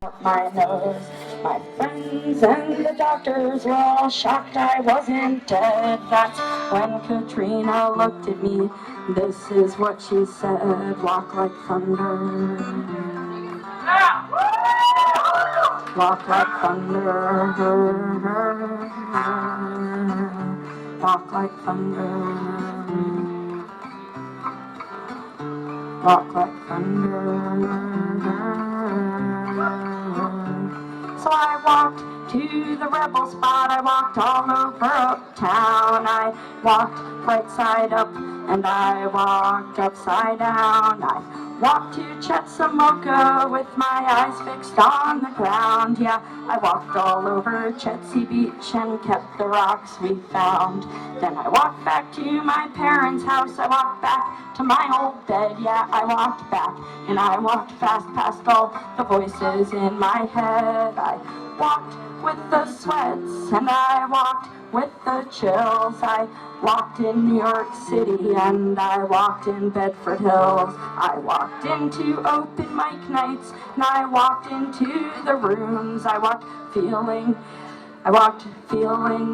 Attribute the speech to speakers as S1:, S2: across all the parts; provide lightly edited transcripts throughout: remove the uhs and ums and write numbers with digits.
S1: My nose. My friends and the doctors were all shocked I wasn't dead. That's when Katrina looked at me. This is what she said: walk like thunder. Walk like thunder. Walk like thunder. Walk like thunder. So I walked to the rebel spot, I walked all over uptown. I walked right side up and I walked upside down. I walked to Chetsamoka with my eyes fixed on the ground. Yeah, I walked all over Chetsea Beach and kept the rocks we found. Then I walked back to my parents' house, I walked back to my old bed. Yeah, I walked back and I walked fast past all the voices in my head. I walked with the sweats and I walked with the chills. I walked in New York City and I walked in Bedford Hills. I walked into open mic nights and I walked into the rooms. I walked feeling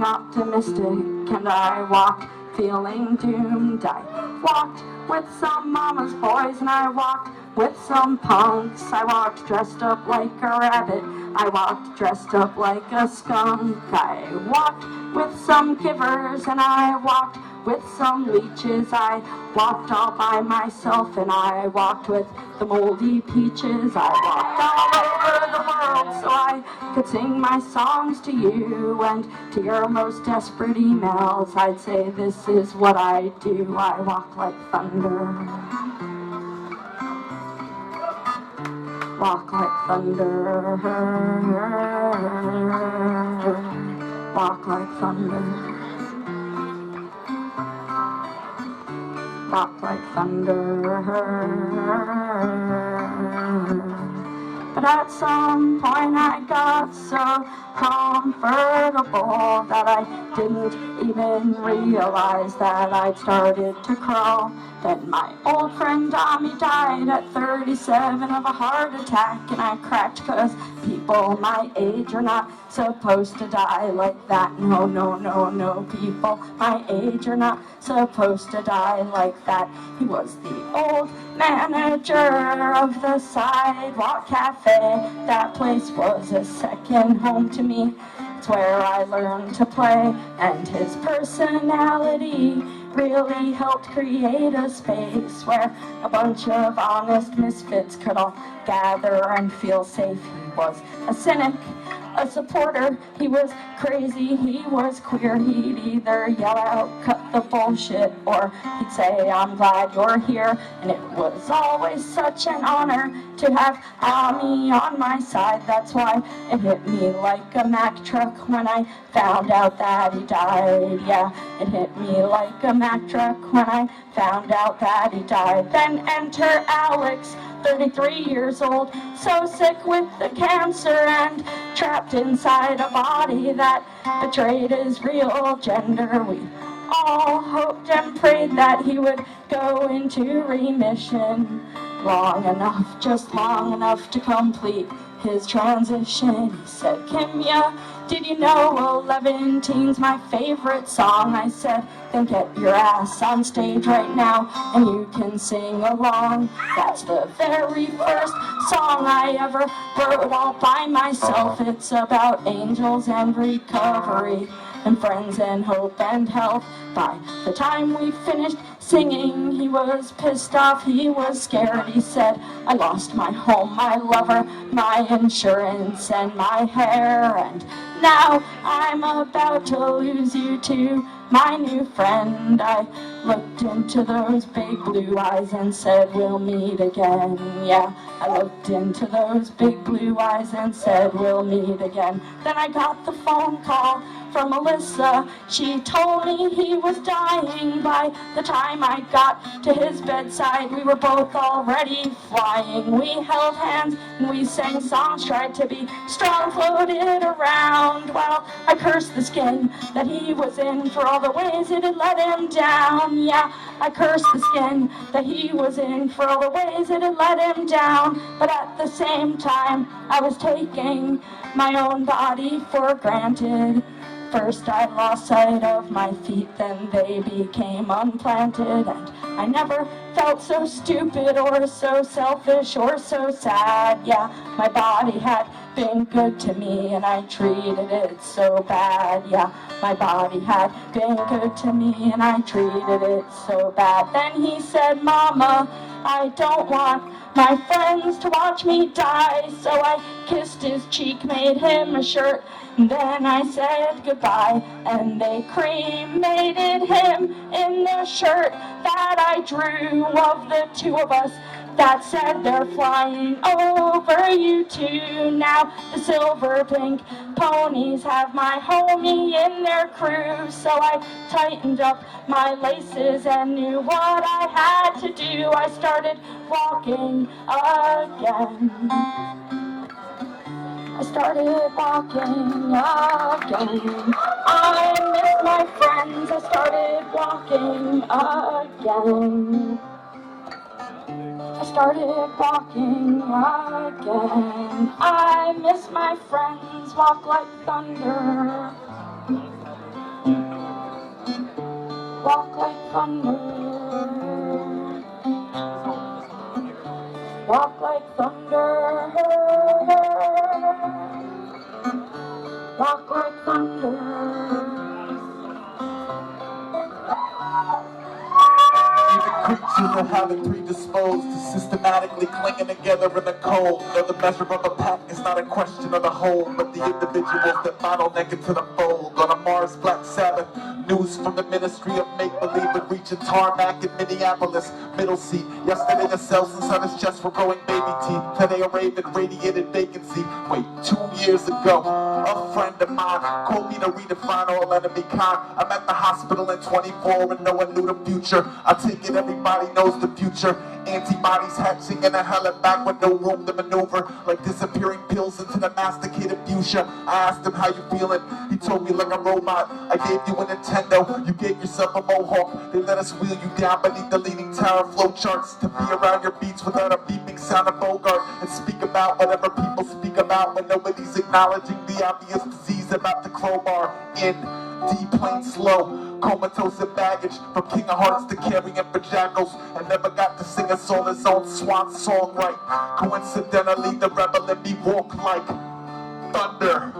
S1: optimistic and I walked feeling doomed. I walked with some mama's boys and I walked with some punks. I walked dressed up like a rabbit. I walked dressed up like a skunk. I walked with some givers and I walked with some leeches. I walked all by myself and I walked with the moldy peaches. I walked all over the world so I could sing my songs to you and to your most desperate emails. I'd say this is what I do. I walk like thunder. Walk like thunder. Walk like thunder. Walk like thunder. But at some point I got so comfortable that I didn't even realize that I'd started to crawl. Then my old friend Tommy died at 37 of a heart attack, and I cracked 'cause people my age are not supposed to die like that. No, no, no, no, people my age are not supposed to die like that. He was the old manager of the sidewalk cafe. That place was a second home to me. It's where I learned to play, and his personality really helped create a space where a bunch of honest misfits could all gather and feel safe. He was a cynic, a supporter, he was crazy, he was queer. He'd either yell out, cut the bullshit, or he'd say, I'm glad you're here. And it was always such an honor to have Ami on my side. That's why it hit me like a Mack truck when I found out that he died. Yeah, it hit me like a Mack truck when I found out that he died. Then enter Alex, 33 years old, so sick with the cancer and trapped inside a body that betrayed his real gender. We all hoped and prayed that he would go into remission long enough, just long enough to complete his transition. He said, Kimya, did you know 11 Teen's my favorite song? I said, then get your ass on stage right now and you can sing along. That's the very first song I ever wrote all by myself. It's about angels and recovery and friends and hope and health. By the time we finished singing, he was pissed off, he was scared. He said, I lost my home, my lover, my insurance, and my hair, and now I'm about to lose you too, my new friend. I looked into those big blue eyes and said, we'll meet again. Yeah, I looked into those big blue eyes and said, we'll meet again. Then I got the phone call from Melissa. She told me he was dying. By the time I got to his bedside, we were both already flying. We held hands and we sang songs, tried to be strong, floated around around while I cursed the skin that he was in for all the ways it had let him down. Yeah, I cursed the skin that he was in for all the ways it had let him down. But at the same time, I was taking my own body for granted. First I lost sight of my feet, then they became unplanted. And I never felt so stupid or so selfish or so sad. Yeah, my body had been good to me and I treated it so bad. Yeah, my body had been good to me and I treated it so bad. Then he said, Mama, I don't want my friends to watch me die. So I kissed his cheek, made him a shirt, and then I said goodbye. And they cremated him in the shirt that I drew of the two of us that said they're flying over you too. Now the silver pink ponies have my homie in their crew. So I tightened up my laces and knew what I had to do. I started walking again. I started walking again. I miss my friends. I started walking again. I started walking again. I miss my friends. Walk like thunder. Walk like thunder. Walk like thunder. Walk like thunder.
S2: Creatures that have it predisposed to systematically clinging together in the cold. Know the measure of a pack is not a question of the whole, but the individuals that bottleneck into the fold. On a Mars Black Sabbath, news from the Ministry of Make-Believe would reach a tarmac in Minneapolis, middle seat. Yesterday the cells inside his chest were growing baby teeth. Today a raven radiated vacancy. Wait, 2 years ago, a friend of mine called me to redefine all enemy kind. I'm at the hospital in 24 and no one knew the future. I take it everybody knows the future. Antibodies hatching in a helipack with no room to maneuver. Like disappearing pills into the masticated fuchsia. I asked him how you feeling. He told me like a robot. I gave you a Nintendo. You gave yourself a mohawk. They let us wheel you down beneath the leaning tower flowcharts to be around your beats without a beeping sound of Bogart and speak about whatever people speak about when nobody's acknowledging the obvious disease about the crowbar in. Deep, plain, slow, comatose and baggage. From King of Hearts to carrying for jackals. And never got to sing a soul his own swan song right. Coincidentally, the rebel in me walk like thunder.